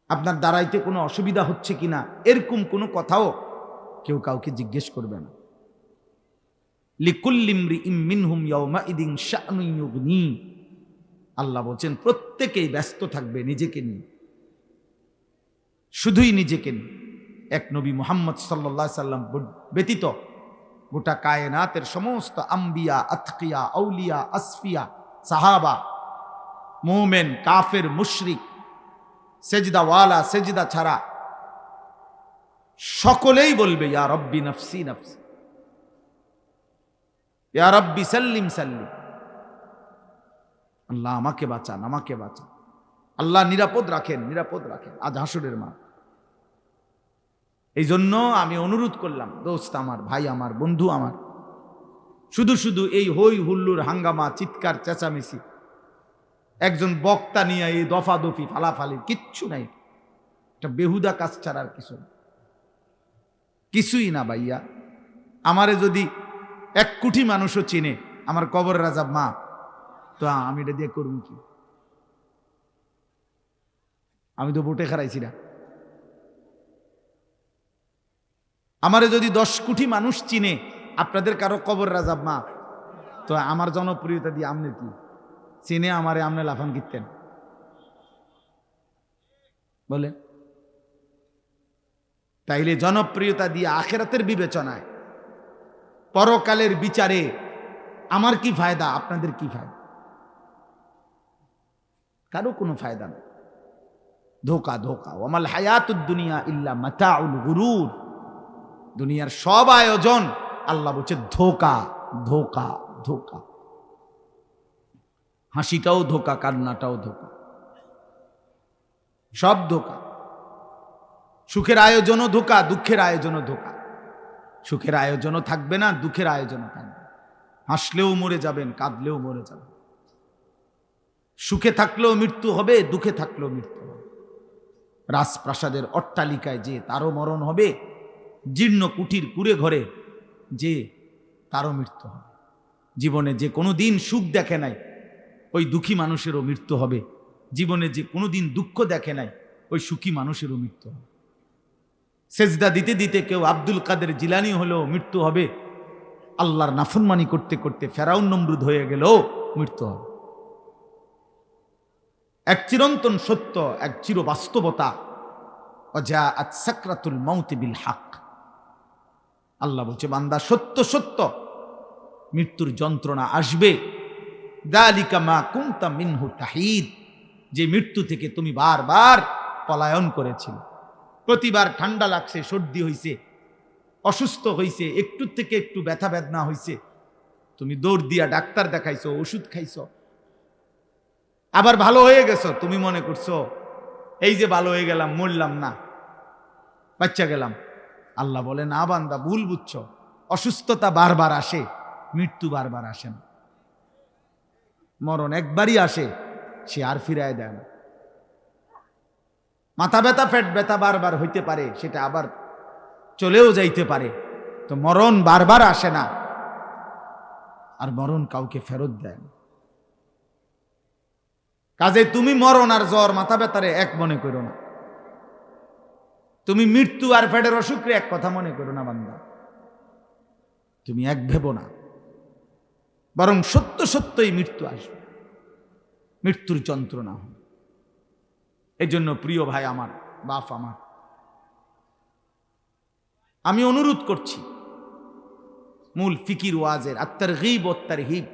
আপনার দাঁড়াইতে কোনো অসুবিধা হচ্ছে কিনা, এরকম কোনো কথাও কেউ কাউকে জিজ্ঞেস করবে না। লিকুল্লি ইমরিইম মিনহুম ইয়াওমাইদিন শা'নুন ইউগনি, আল্লাহ বলছেন প্রত্যেকেই ব্যস্ত থাকবে নিজেকে নিয়ে, শুধুই নিজেকে নিয়ে। এক নবী মুহাম্মদ সাল্লাল্লাহু আলাইহি সাল্লাম ব্যতীত গোটা কায়নাতের সমস্ত আম্বিয়া, আতকিয়া, আউলিয়া, আসফিয়া, সাহাবা, মুমিন, কাফের, মুশরিক, সেজদাওয়ালা, সেজদা ছাড়া সকলেই বলবে ইয়া রব্বি নফসি নফসি, ইয়া রব্বি সাল্লিম সাল্লিম, আল্লাহ আমাকে বাঁচান, আমাকে বাঁচান, আল্লাহ নিরাপদ রাখেন, নিরাপদ রাখেন আজ হাসরের মাঠ। এই জন্য আমি অনুরোধ করলাম, দোস্ত আমার, ভাই আমার, বন্ধু আমার, শুধু শুধু এই হই হুল্লুর হাঙ্গামা, চিৎকার চেঁচামেচি, একজন বক্তা নিয়ে এই দফাদফি ফালাফালি কিচ্ছু নাই। এটা বেহুদা কাজ ছাড়ার কিছু না, কিছুই না ভাইয়া। আমারে যদি 1 কোটি মানুষও চিনে, আমার কবরের আযাব মা, তো আমি এটা দিয়ে করুন কি? আমি তো ভোটে হারাইছি না। আমারে যদি 10 কোটি মানুষ চিনে, আপনাদের কারো কবরের আযাব মা, তো আমার জনপ্রিয়তা দিয়ে আমনে কি চিনে আমারে আমনে লাফান কিনতেন বলে? তাইলে জনপ্রিয়তা দিয়ে আখিরাতের বিবেচনায়, পরকালের বিচারে আমার কি ফায়দা, আপনাদের কি ফায়দা? কারো কোনো ফায়দা নেই। ধোকা, ধোকা। ওয়ামাল হায়াতুদ দুনিয়া ইল্লা মাতাউল গুরুর, দুনিয়ার সব আয়োজন আল্লাহ বলছে ধোকা, ধোকা, ধোকা। হাসিটাও ধোকা, কান্নাটাও ধোকা, সব ধোকা। সুখের আয়োজনও ধোকা, দুঃখের আয়োজনও ধোকা। সুখের আয়োজনও থাকবে না, দুঃখের আয়োজনও থাকবে। হাসলেও মরে যাবেন, কাঁদলেও মরে যাবেন। সুখে থাকলেও মৃত্যু হবে, দুঃখে থাকলেও মৃত্যু হবে। রাজপ্রাসাদের অট্টালিকায় যে তারও মরণ হবে, জীর্ণ কুটির কুড়ে ঘরে যে তারও মৃত্যু হবে। জীবনে যে কোনো দিন সুখ দেখে নাই, ওই দুঃখী মানুষেরও মৃত্যু হবে। জীবনে যে কোনো দিন দুঃখ দেখে নাই, ওই সুখী মানুষেরও মৃত্যু হবে। সেজদা দিতে দিতে কেউ আব্দুল কাদের জিলানী হলেও মৃত্যু হবে। আল্লাহর নাফরমানি করতে করতে ফেরাউন নমরুদ হয়ে গেলেও মৃত্যু হবে। এক চিরন্তন সত্য, এক চির বাস্তবতা, ওয়াজাআত সাকরাতুল মাউত বিল হক। আল্লাহ বলছে বান্দা সত্য সত্য মৃত্যুর যন্ত্রণা আসবে। যালিকা মা কুনতা মিনহু তাহিদ, যে মৃত্যু থেকে তুমি বারবার পলায়ন করেছিলে। প্রতিবার ঠান্ডা লাগছে, সর্দি হইছে, অসুস্থ হইছে, একটু থেকে একটু ব্যথা বেদনা হইছে, তুমি দৌড় দিয়া ডাক্তার দেখাইছো, ওষুধ খাইছো, আবার ভালো হয়ে গেছো। তুমি মনে করছো এই যে ভালো হয়ে গেলাম, মরলাম না, বাচ্চা গেলাম। আল্লাহ বলে না বান্দা, ভুল বুঝছো। অসুস্থতা বারবার আসে, মৃত্যু বারবার আসে না। মরণ একবারই আসে, সে আর ফিরায় দেয় না। মাথা ব্যথা, পেট ব্যথা বারবার হইতে পারে, সেটা আবার চলেও যাইতে পারে। তো মরণ বারবার আসে না, আর মরণ কাউকে ফেরত দেয় না। কাজে তুমি মরণ আর জ্বর, মাথা ব্যথারে এক মনে করো না। তুমি মৃত্যু আর পেটের অসুখরে এক কথা মনে করো না বান্দা। তুমি এক ভেবো না, বরং সত্য সত্যই মৃত্যু আসবে, মৃত্যুর যন্ত্রণা হবে। এই জন্য প্রিয় ভাই আমার, বাপ আমার, আমি অনুরোধ করছি, মূল ফিকির ওয়াজের আত-তারগীব ওয়াত তারহিব,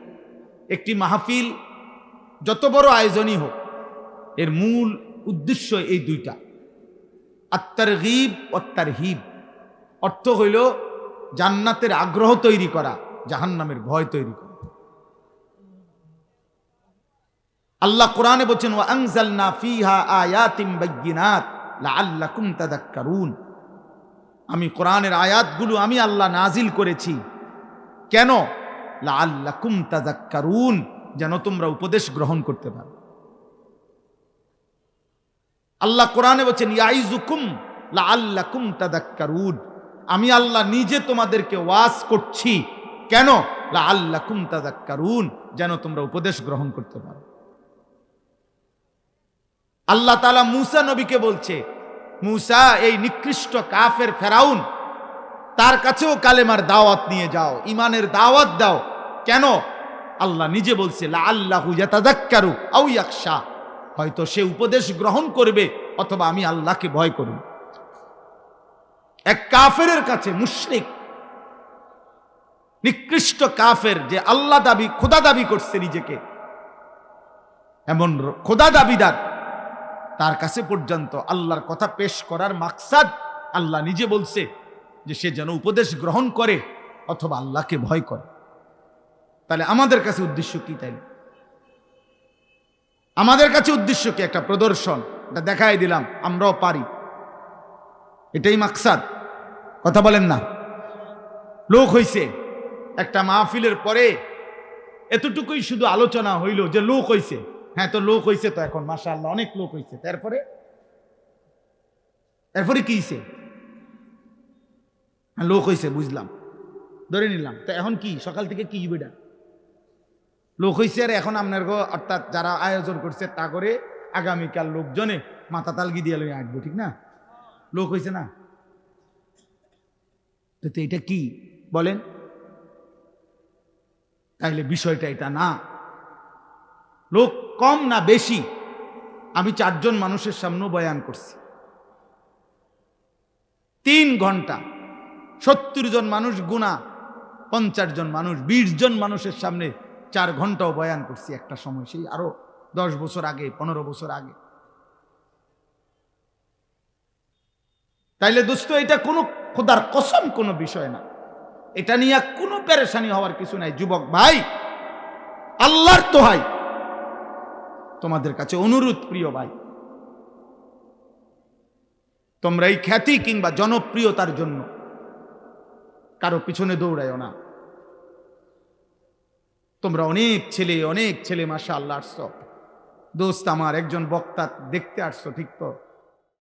একটি মাহফিল যত বড় আয়োজনই হোক, এর মূল উদ্দেশ্য এই দুইটা, আত-তারগীব ওয়াত তারহিব। অর্থ হইল জান্নাতের আগ্রহ তৈরি করা, জাহান্নামের ভয় তৈরি করা। আল্লাহ কোরআনে বলছেন ওয়া আনজালনা ফিহা আয়াতিন বাইয়িনাত লাআল্লাকুম তাযাক্কারুন। আমি কোরআনের আয়াতগুলো আমি আল্লাহ নাজিল করেছি, কেন? লাআল্লাকুম তাযাক্কারুন, যেন তোমরা উপদেশ গ্রহণ করতে পারো। আল্লাহ কোরআনে বলেছেন ইয়াইজুকুম লাআল্লাকুম তাযাক্কারুন, আমি আল্লাহ নিজে তোমাদেরকে ওয়াজ করছি, কেন? লাআল্লাকুম তাযাক্কারুন, যেন তোমরা উপদেশ গ্রহণ করতে পারো। আল্লাহ তাআলা মূসা নবীকে বলছে, মূসা এই নিকৃষ্ট কাফের ফেরাউন, তার কাছেও কালেমার দাওয়াত নিয়ে যাও, ইমানের দাওয়াত দাও। কেন? আল্লাহ নিজে বলছে লাআল্লাহু ইয়াতাযাক্কারু আও ইয়াখশা, হয়তো সে উপদেশ গ্রহণ করবে অথবা আমি আল্লাহকে ভয় করব। এক কাফেরের কাছে, মুশরিক নিকৃষ্ট কাফের, যে আল্লাহ দাবি, খোদা দাবি করছে নিজেকে, এমন খোদা দাবিদার, তার কাছে পর্যন্ত আল্লাহর কথা পেশ করার মাকসাদ আল্লাহ নিজে বলছে যে সে যেন উপদেশ গ্রহণ করে অথবা আল্লাহকে ভয় করে। তাহলে আমাদের কাছে উদ্দেশ্য কি? তাই আমাদের কাছে উদ্দেশ্য কি? একটা প্রদর্শন, এটা দেখাই দিলাম আমরাও পারি, এটাই মাকসাদ। কথা বলেন না? লোক হইছে, একটা মাহফিলের পরে এতটুকুই শুধু আলোচনা হইল যে লোক হইছে। হ্যাঁ, তো লোক হইছে, তো এখন মাশাআল্লাহ অনেক লোক হইছে, তারপরে এরপরে কি হইছে? হ্যাঁ, লোক হইছে, বুঝলাম, ধরে নিলাম। তো এখন কি? সকাল থেকে কি বেটা লোক হইছে, আর এখন আপনার অর্থাৎ যারা আয়োজন করছে তা করে আগামীকাল লোকজনে মাথা তালগি দিয়ে লই আসবো, ঠিক না? লোক হইছে না? তো এটা কি বলেন? তাইলে বিষয়টা এটা না। লোক কম না বেশি? আমি 4 জন মানুষের সামনে বয়ান করছি, 3 ঘন্টা, 70 জন মানুষ গুণা, 50 জন মানুষ, 20 জন মানুষের সামনে 4 ঘন্টাও বয়ান করছি একটা সময়, সেই আরো 10 বছর আগে, 15 বছর আগে। তাইলে দোস্ত, এটা কোনো খোদার কসম কোনো বিষয় না, এটা নিয়ে কোনো পেরেশানি হওয়ার কিছু নাই। যুবক ভাই, আল্লাহর দোহাই তোমাদের কাছে অনুরোধ, প্রিয় ভাই, তোমরা এই খ্যাতি কিংবা জনপ্রিয়তার জন্য কারো পিছনে দৌড়ায়ও না। তোমরা অনেক ছেলে মাশাআল্লাহ আসছো, দোস্ত আমার একজন বক্তা দেখতে আসছো, ঠিক তো?